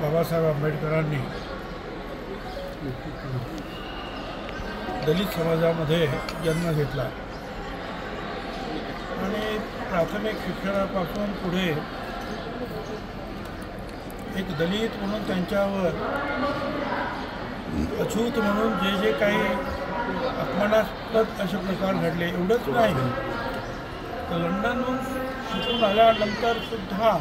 बाबासाहेब आंबेडकरांनी दलित समाजामध्ये जन्म घेतला आणि प्राथमिक शिक्षणापासून पुढे एक दलित म्हणून त्यांच्यावर अछूत म्हणून जे जे काही अपमानास्पद असे प्रकार घडले एवढंच नाही तर लंडनहून शिकून आल्यानंतर सुद्धा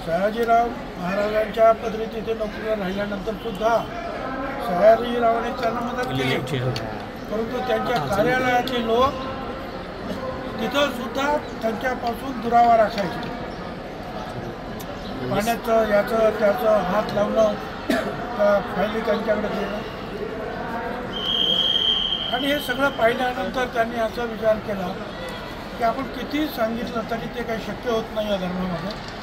सयाजीराव महाराजांच्या पदरी तिथे नोकरीला राहिल्यानंतर सुद्धा सयाजीरावांनी त्यांना मदत केली, परंतु त्यांच्या कार्यालयाचे लोक तिथं सुद्धा त्यांच्यापासून दुरावा राखायचे. पाण्याचं याचं त्याचं हात लावणं, फायली त्यांच्याकडे देणं आणि हे सगळं पाहिल्यानंतर त्यांनी असा विचार केला की आपण किती सांगितलं तरी ते काही शक्य होत नाही या धर्मामध्ये.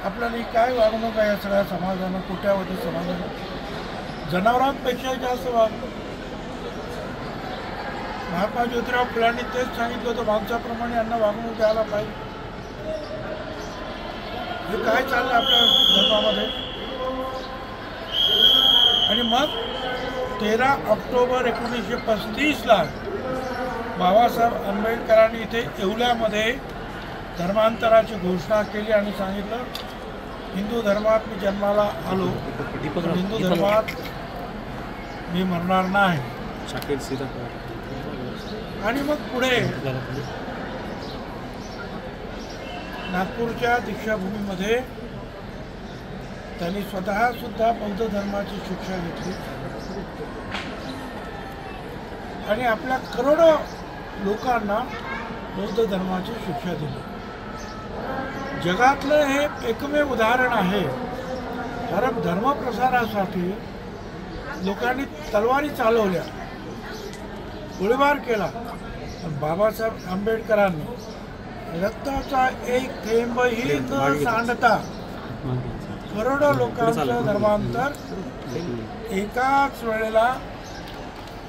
आपल्याला काय वागणूक आहे या सगळ्या समाजानं, कोट्यावधी समाजानं जनावरांपेक्षा जास्त वागणूक. महात्मा ज्योतिराव फुलांनी तेच सांगितलं होतं, माणसाप्रमाणे यांना वागणूक द्यायला पाहिजे. हे काय चाललं आपल्या धर्मामध्ये. आणि मग 13 ऑक्टोबर 1935ला बाबासाहेब आंबेडकरांनी इथे येवल्यामध्ये धर्मांतराची घोषणा केली आणि सांगितलं हिंदू धर्मात मी जन्माला आलो, हिंदू धर्मात मी मरणार नाही. आणि मग पुढे नागपूरच्या दीक्षाभूमीमध्ये त्यांनी स्वतः सुद्धा बौद्ध धर्माची शिक्षा घेतली आणि आपल्या करोडो लोकांना बौद्ध धर्माची शिक्षा दिली. जगातलं हे एकमेव उदाहरण आहे कारण धर्मप्रसारासाठी लोकांनी तलवारी चालवल्या, गोळीबार केला. बाबासाहेब आंबेडकरांनी रक्ताचा एक थेंबही न सांडता करोडो लोकांचं धर्मांतर एकाच वेळेला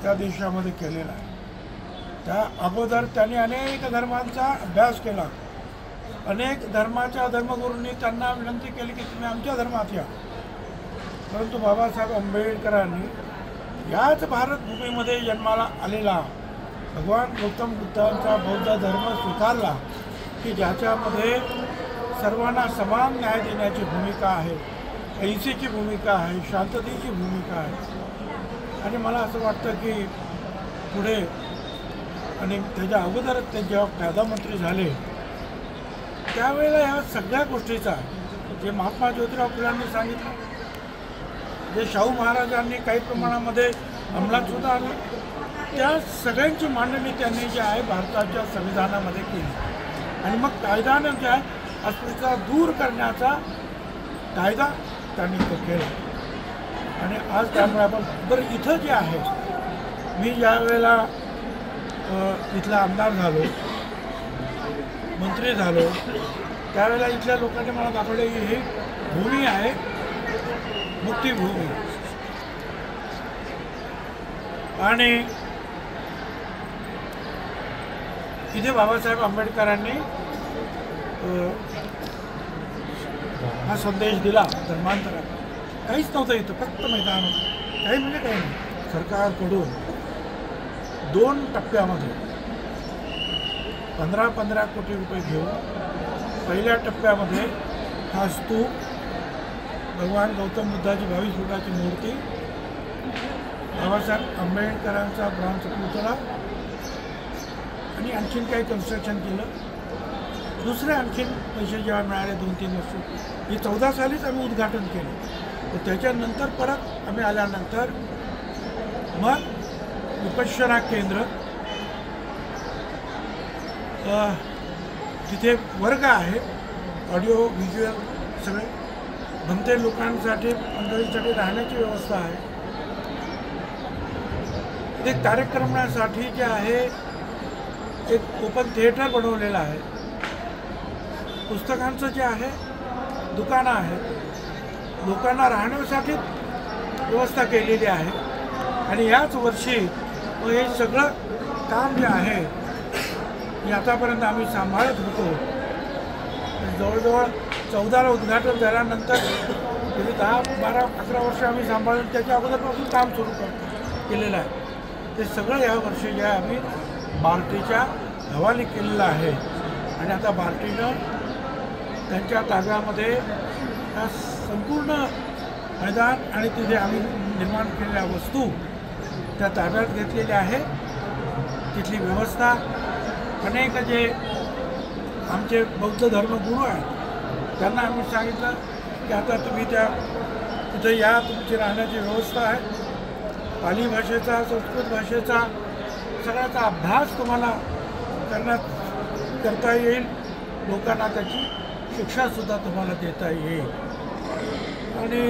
त्या देशामध्ये केलेला आहे. त्या अगोदर त्यांनी अनेक धर्मांचा अभ्यास केला. अनेक धर्माच्या धर्मगुरूंनी त्यांना विनंती केली की तुम्ही आमच्या धर्मात या, परंतु बाबासाहेब आंबेडकरांनी याच भारतभूमीमध्ये जन्माला आलेला भगवान गौतम बुद्धांचा बौद्ध धर्म स्वीकारला की ज्याच्यामध्ये सर्वांना समान न्याय देण्याची भूमिका आहे, अहिंसेची भूमिका आहे, शांततेची भूमिका आहे. आणि मला असं वाटतं की पुढे आणि त्याच्या अगोदरच ते जेव्हा कायदामंत्री झाले त्यावेळेला ह्या सगळ्या गोष्टीचा जे महात्मा ज्योतिराव फुलांनी सांगितलं, जे शाहू महाराजांनी काही प्रमाणामध्ये अंमलात सुद्धा आणलं, त्या सगळ्यांची मांडणी त्यांनी जे आहे भारताच्या संविधानामध्ये केली. आणि मग कायद्यानं जे आहे अस्पृश्यता दूर करण्याचा कायदा त्यांनी तो केला. आणि आज त्यामुळे आपण बरं इथं जे आहे, मी ज्या वेळेला इथला आमदार झालो, मंत्री झालो, त्यावेळेला इथल्या लोकांनी मला दाखवले की ही भूमी आहे मुक्तीभूमी आणि इथे बाबासाहेब आंबेडकरांनी हा संदेश दिला धर्मांतराचा. काहीच नव्हतं इथं, फक्त मैदान होतं. काही म्हणजे काही नाही. सरकारकडून 2 टप्प्यामध्ये 15-15 कोटी रुपये घेऊन पहिल्या टप्प्यामध्ये हा स्तूप, भगवान गौतम बुद्धाची 22 फुटाची मूर्ती, बाबासाहेब आंबेडकरांचा ब्रॉन्झ पुतळा आणि आणखीन काही कन्स्ट्रक्शन केलं. दुसरे आणखीन पैसे जेव्हा मिळाले 2-3 वर्ष, हे 14 सालीच आम्ही उद्घाटन केलं. तर त्याच्यानंतर परत आम्ही आल्यानंतर मग विपश्यना केंद्र, तिथे वर्ग आहे, ऑडिओ व्हिज्युअल सगळे, भंते लोकांसाठी मंडळीसाठी राहण्याची व्यवस्था आहे. ते कार्यक्रमासाठी जे आहे एक ओपन थिएटर बनवलेलं आहे. पुस्तकांचं जे आहे दुकानं आहेत, लोकांना राहण्यासाठी व्यवस्था केलेली आहे. आणि याच वर्षी हे सगळं काम जे आहे ही आतापर्यंत आम्ही सांभाळत होतो. जवळजवळ 14ला उद्घाटन झाल्यानंतर गेली 10, 12, 11 वर्ष आम्ही सांभाळून त्याच्या अगोदरपासून काम सुरू केलेलं आहे. ते सगळं या वर्षी जे आम्ही बार्टीच्या हवाली केलेलं आहे. आणि आता बार्टीनं त्यांच्या ताब्यामध्ये हा संपूर्ण मैदान आणि तिथे आम्ही निर्माण केलेल्या वस्तू त्या ताब्यात घेतलेल्या आहे. तिथली व्यवस्था अनेक जे आमचे बौद्ध धर्मगुरू आहेत त्यांना आम्ही सांगितलं की आता तुम्ही तिथे या, तुमची राहण्याची व्यवस्था आहे. पाली भाषेचा, संस्कृत भाषेचा सगळ्याचा अभ्यास तुम्हाला करता येईल. लोकांना त्याची शिक्षासुद्धा तुम्हाला देता येईल. आणि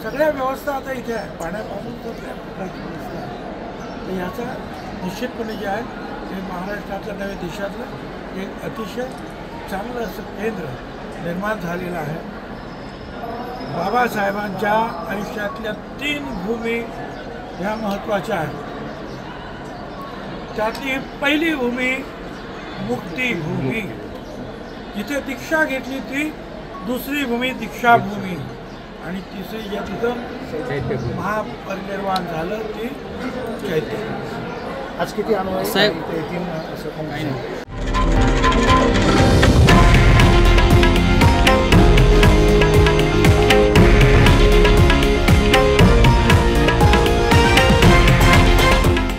सगळ्या व्यवस्था आता इथे आहे. पाण्यापासून कुठल्या प्रकारची व्यवस्था आहे. तर याचा निश्चितपणे जे आहे ते महाराष्ट्रातल्या नव्हे देशातलं एक अतिशय चांगलं असं केंद्र निर्माण झालेलं आहे. बाबासाहेबांच्या आयुष्यातल्या 3 भूमी ह्या महत्त्वाच्या आहेत. त्यातली पहिली भूमी मुक्तीभूमी, जिथे दीक्षा घेतली ती दुसरी भूमी दीक्षाभूमी, आणि तिसरी ज्या तिथं महापरिनिर्वाण झालं ती चैत्यभूमी. आज किती अनुयायी साहेब येतील असं काही नाही.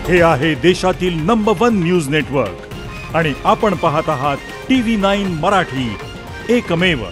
हे आहे देशातील नंबर 1 न्यूज नेटवर्क आणि आपण पाहत आहात TV9 मराठी, एकमेव.